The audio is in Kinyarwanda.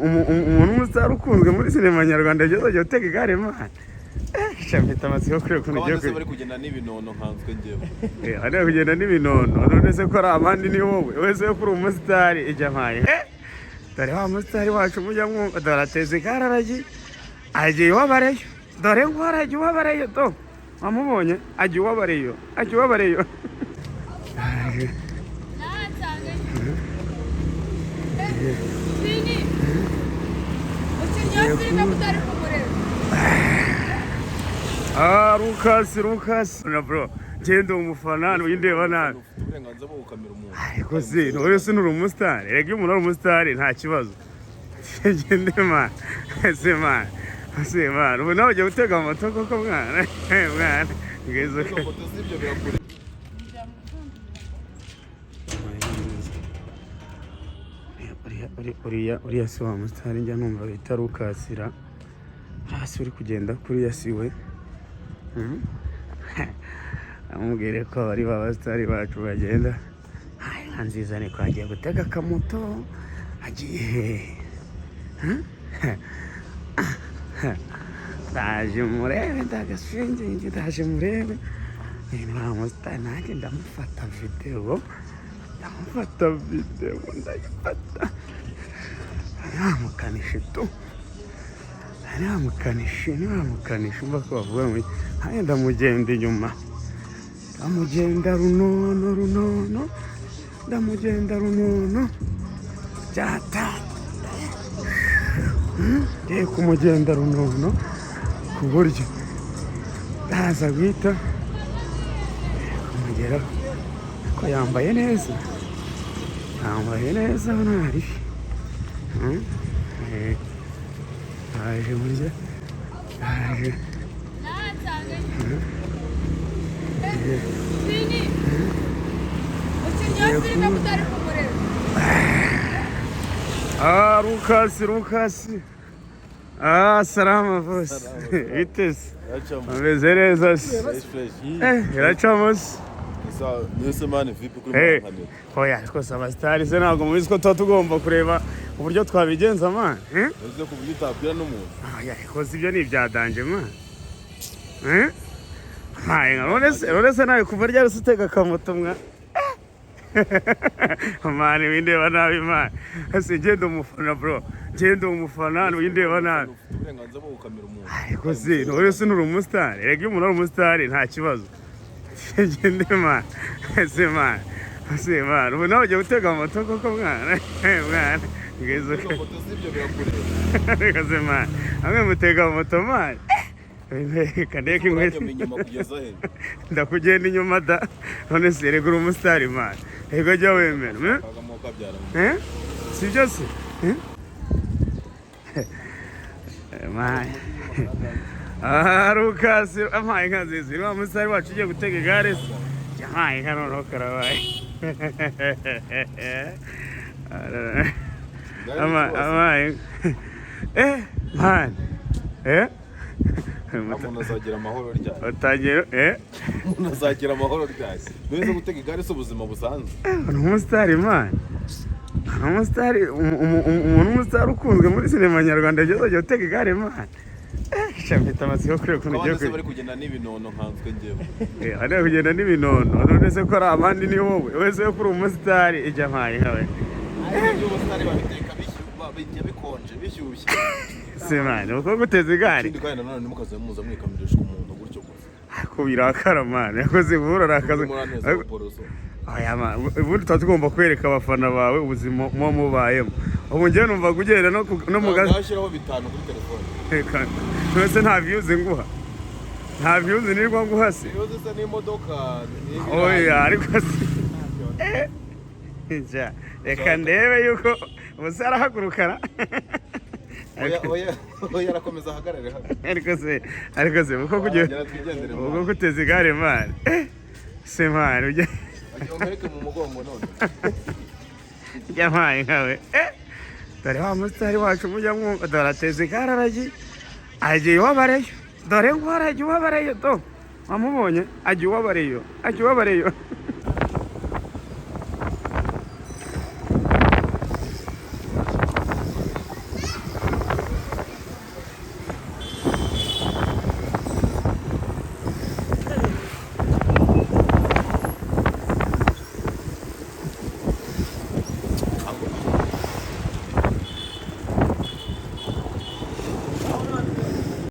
umuntu umusitari ukunzwe muri sinema nyarwanda ageze utega igare mana mfite amatsiko kure ukuntu ugiye bari kugenda n'ibinono nkanswe njyewe ari kugenda n'ibinono none se ko ari abandi ni wowe wese ko uri umusitari ijya mpaye dore wa musitari wacu mujya mwumva dore ateze igare agiye iwabareyo dore ngo aragiye iwabareyo do wamubonye agiye iwabareyo Lucas na bro genda umufana windeba nabi uburenganzira bwo gukamera umuntu ariko se none se nuri umusitari rega iyo umuntu ari umusitari nta kibazo gende man se man ubu nawe ugiye gutega moto koko mwana ngezo moto sibyo birakure uriya si wa musitari njya numva bita Lucasira hasi uri kugenda kuri yasiwe amubwire ko bari babasitari bacu bagenda nka nziza ni kwagiye gutega akamoto agiye ndaje murebe ndagashinge ndaje murebe ni wa musitari nanjye ndamufata videwo ndayifata ntamukanishi tu ntamukanishi umva ko bavuga ngo haya ndamugenda inyuma ndamugenda runono byata ngiye kumugenda runono ku buryo ndaza guhita kumugeraho ko yambaye neza ntari aje burya aje Lucas salama boss itese ameze neza iracamo se nese mani vipi kuri kamera oya twese abasitari se ntabwo mubizi ko tuba tugomba kureba uburyo twabigenza man uzi ko uburyo utabwira n'umuntu oya ikoze ibyo ni ibyadanje man none se nawe kuva ryari utega akamoto mwa mani windeba nabi man ese genda umufana bro windeba nabi uburenganzira bwo gukamera umuntu ariko se none se nuri umusitari rega iyo umuntu ari umusitari nta kibazo gende man ubu nawe ugiye gutega moto koko mwana ngezo moto sibyo birakure reka se man amwe mutega moto man kandeke inkweto ndakugenda inyuma da none se rega uri umusitari man rega jya wemera si byo se man Lucas amaye nka nziza iri wa musitari wacu ugiye gutega igare se amaye nka noneho karabaye amaye man umuntu azagira amahoro ryari utangira umuntu azagira amahoro ryari neza gutega igare si ubuzima busanzwe ni umusitari man umusitari umuntu umusitari ukunzwe muri sinema nyarwanda ageze gutega igare man mfite amatsiko kure ukuntu ugiye bari kugenda n'ibinono nkanswe njyewe ari kugenda n'ibinono none se ko ari abandi ni wowe wese ko uri umusitari ijya mpaye nkawe by'ubusitari babiteka bikonje bishyushye se man uko guteza igare ikindi kandi nanone ntimukaze muza mwikamirisha umuntu gutyo gusa ko birakara man yakoze buhura arakaze ubundi tuba tugomba kwereka abafana bawe ubuzima muba mubayemo ubu njyewe numva kugenda no mu gace nashyiraho 5 kuri telefone twese nta viyuzi nguha nta viyuzi nirwa nguha se viyuzi se n'imodoka oya ariko se reka ndebe yuko ubusa arahagurukana oya arakomeza ahagarare ariko se uko guteza igare man se man ujya umwereke mu mugongo none ujya mpaye nkawe dore wa musitari wacu mujya mwumva dore ateze igare agiye iwabareyo dore ngo aragiye iwabareyo do wamubonye agiye iwabareyo